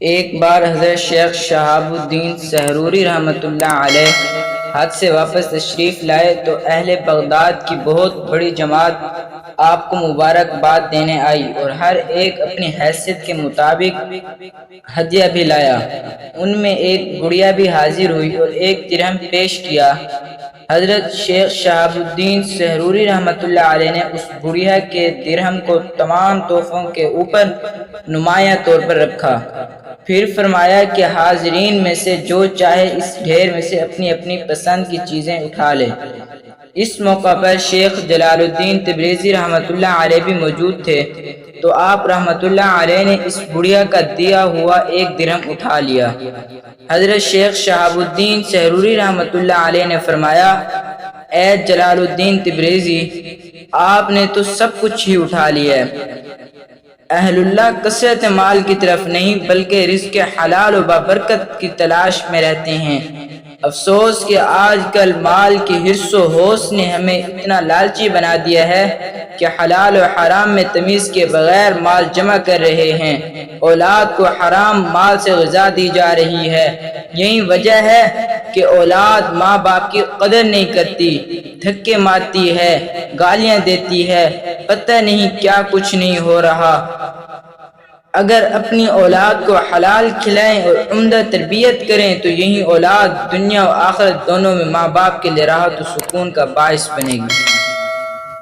ایک بار حضرت شیخ شہاب الدین سحروری رحمۃ اللہ علیہ حج سے واپس تشریف لائے تو اہل بغداد کی بہت بڑی جماعت آپ کو مبارکباد دینے آئی اور ہر ایک اپنی حیثیت کے مطابق ہدیہ بھی لایا۔ ان میں ایک گڑیا بھی حاضر ہوئی اور ایک درہم پیش کیا۔ حضرت شیخ شہاب الدین سحروری رحمۃ اللہ علیہ نے اس گڑیا کے درہم کو تمام تحفوں کے اوپر نمایاں طور پر رکھا، پھر فرمایا کہ حاضرین میں سے جو چاہے اس ڈھیر میں سے اپنی اپنی پسند کی چیزیں اٹھا لے۔ اس موقع پر شیخ جلال الدین تبریزی رحمۃ اللہ علیہ بھی موجود تھے، تو آپ رحمۃ اللہ علیہ نے اس گڑیا کا دیا ہوا ایک درہم اٹھا لیا۔ حضرت شیخ شہاب الدین سحروری رحمۃ اللہ علیہ نے فرمایا، اے جلال الدین تبریزی، آپ نے تو سب کچھ ہی اٹھا لیا ہے۔ اہل اللہ کثرت مال کی طرف نہیں بلکہ رزق حلال و بابرکت کی تلاش میں رہتے ہیں۔ افسوس کہ آج کل مال کی حرص و حوث نے ہمیں اتنا لالچی بنا دیا ہے کہ حلال و حرام میں تمیز کے بغیر مال جمع کر رہے ہیں، اولاد کو حرام مال سے غذا دی جا رہی ہے۔ یہی وجہ ہے کہ اولاد ماں باپ کی قدر نہیں کرتی، دھکے مارتی ہے، گالیاں دیتی ہے، پتہ نہیں کیا کچھ نہیں ہو رہا۔ اگر اپنی اولاد کو حلال کھلائیں اور عمدہ تربیت کریں تو یہی اولاد دنیا و آخرت دونوں میں ماں باپ کے لیے راحت و سکون کا باعث بنے گی۔